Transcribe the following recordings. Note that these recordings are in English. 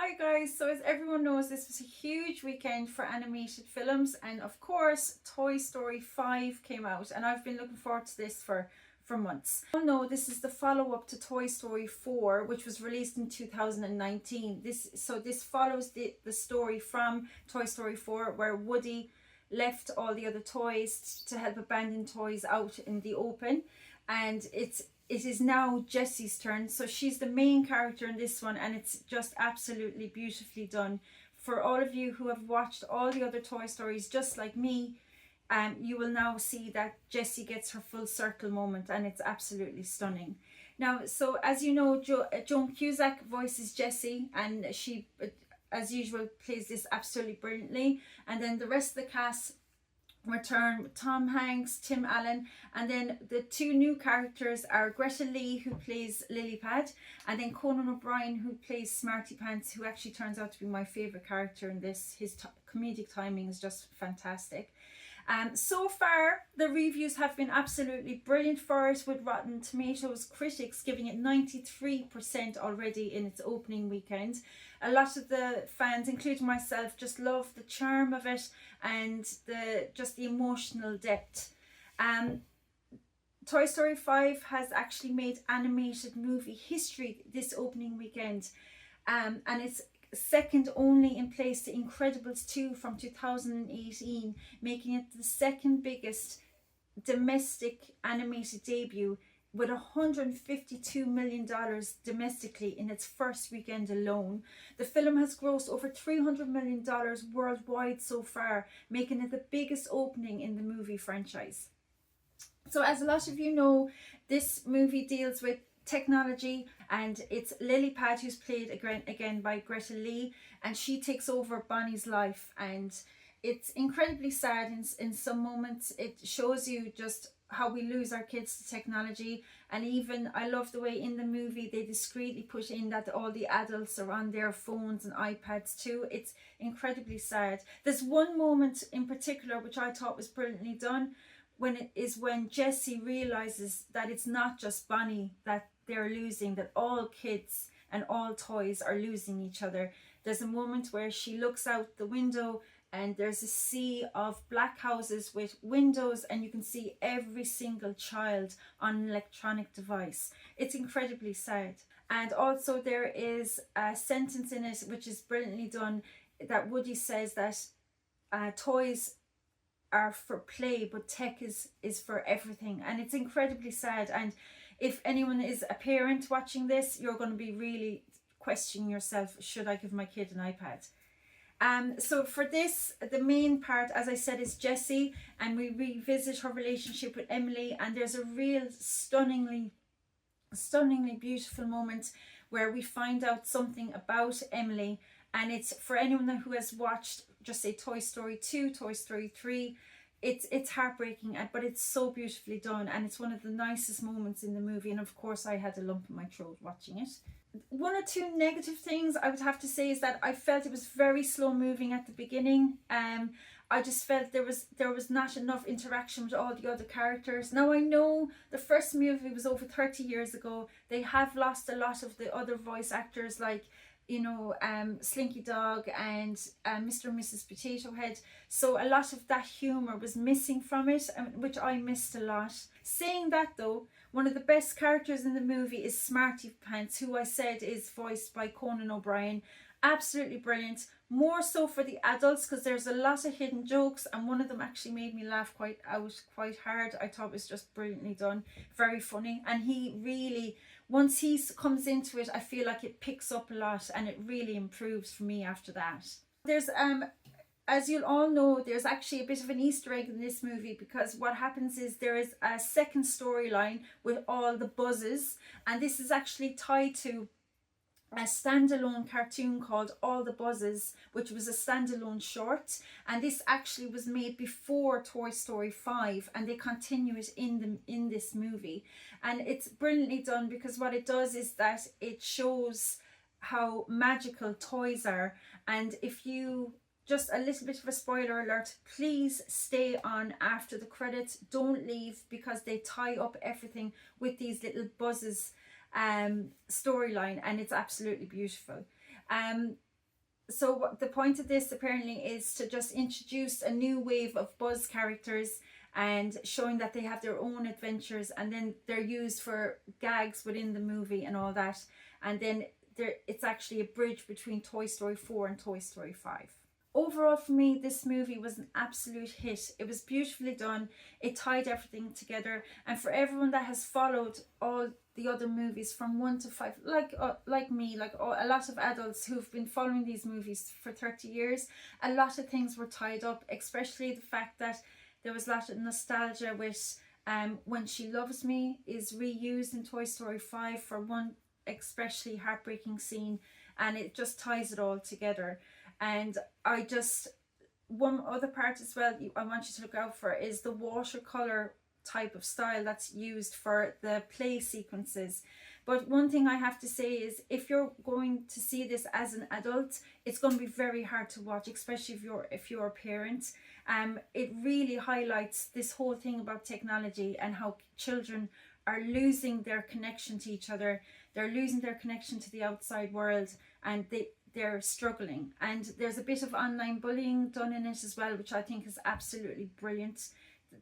Hi guys, so as everyone knows, this was a huge weekend for animated films, and of course Toy Story 5 came out, and I've been looking forward to this for months. You all know this is the follow-up to Toy Story 4, which was released in 2019. This follows the story from Toy Story 4, where Woody left all the other toys to help abandoned toys out in the open, and it is now Jessie's turn. So she's the main character in this one, and it's just absolutely beautifully done. For all of you who have watched all the other Toy Stories just like me, you will now see that Jessie gets her full circle moment, and it's absolutely stunning. Now, so as you know, Joan Cusack voices Jessie, and she, as usual, plays this absolutely brilliantly. And then the rest of the cast return with Tom Hanks, Tim Allen, and then the two new characters are Greta Lee, who plays Lilypad, and then Conan O'Brien, who plays Smarty Pants, who actually turns out to be my favourite character in this. His comedic timing is just fantastic. So far, the reviews have been absolutely brilliant for it, with Rotten Tomatoes critics giving it 93% already in its opening weekend. A lot of the fans, including myself, just love the charm of it and the emotional depth. Toy Story 5 has actually made animated movie history this opening weekend, and it's second only in place to Incredibles 2 from 2018, making it the second biggest domestic animated debut, with $152 million domestically in its first weekend alone. The film has grossed over $300 million worldwide so far, making it the biggest opening in the movie franchise. So as a lot of you know, this movie deals with technology, and it's Lilypad, who's played again by Greta Lee, and she takes over Bonnie's life, and it's incredibly sad in some moments. It shows you just how we lose our kids to technology. And even I love the way in the movie they discreetly put in that all the adults are on their phones and iPads too. It's incredibly sad. There's one moment in particular which I thought was brilliantly done, when Jessie realizes that it's not just Bonnie that they're losing, that all kids and all toys are losing each other. There's a moment where she looks out the window, and there's a sea of black houses with windows, and you can see every single child on an electronic device. It's incredibly sad. And also there is a sentence in it which is brilliantly done, that Woody says that toys are for play, but tech is for everything. And it's incredibly sad. And if anyone is a parent watching this, you're going to be really questioning yourself, should I give my kid an iPad? So for this, the main part, as I said, is Jessie, and we revisit her relationship with Emily, and there's a real stunningly beautiful moment where we find out something about Emily. And it's, for anyone who has watched, just say, Toy Story 2, Toy Story 3, it's heartbreaking, but it's so beautifully done, and it's one of the nicest moments in the movie. And of course I had a lump in my throat watching it. One or two negative things I would have to say is that I felt it was very slow moving at the beginning. I just felt there was not enough interaction with all the other characters. Now, I know the first movie was over 30 years ago. They have lost a lot of the other voice actors, like, you know, Slinky Dog and Mr. and Mrs. Potato Head. So a lot of that humour was missing from it, which I missed a lot. Saying that though, one of the best characters in the movie is Smarty Pants, who I said is voiced by Conan O'Brien. Absolutely brilliant. More so for the adults, because there's a lot of hidden jokes, and one of them actually made me laugh quite hard. I thought it was just brilliantly done, very funny. And he really, once he comes into it, I feel like it picks up a lot, and it really improves for me after that. There's as you'll all know, there's actually a bit of an Easter egg in this movie, because what happens is there is a second storyline with all the buzzes, and this is actually tied to a standalone cartoon called All the Buzzes, which was a standalone short, and this actually was made before Toy Story 5, and they continue it in this movie. And it's brilliantly done, because what it does is that it shows how magical toys are. And if you, just a little bit of a spoiler alert, please stay on after the credits, don't leave, because they tie up everything with these little buzzes storyline, and it's absolutely beautiful. So what the point of this apparently is to just introduce a new wave of Buzz characters and showing that they have their own adventures, and then they're used for gags within the movie and all that. And then it's actually a bridge between Toy Story 4 and Toy Story 5. Overall, for me, this movie was an absolute hit. It was beautifully done. It tied everything together. And for everyone that has followed all the other movies from 1 to 5, like me, a lot of adults who've been following these movies for 30 years, a lot of things were tied up, especially the fact that there was a lot of nostalgia with When She Loves Me is reused in Toy Story 5 for one especially heartbreaking scene, and it just ties it all together. And one other part as well I want you to look out for is the watercolor type of style that's used for the play sequences. But one thing I have to say is, if you're going to see this as an adult, it's going to be very hard to watch, especially if you're a parent. It really highlights this whole thing about technology and how children are losing their connection to each other. They're losing their connection to the outside world, and they're struggling. And there's a bit of online bullying done in it as well, which I think is absolutely brilliant,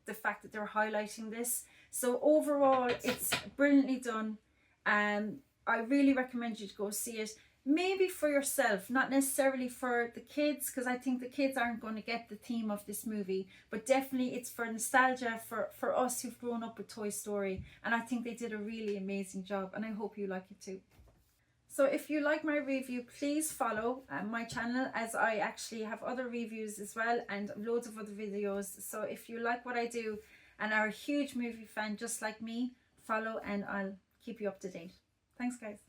the fact that they're highlighting this. So overall, it's brilliantly done. I really recommend you to go see it. Maybe for yourself, not necessarily for the kids, because I think the kids aren't going to get the theme of this movie, but definitely it's for nostalgia for us who've grown up with Toy Story, and I think they did a really amazing job, and I hope you like it too. So if you like my review, please follow my channel, as I actually have other reviews as well and loads of other videos. So if you like what I do and are a huge movie fan just like me, follow and I'll keep you up to date. Thanks guys.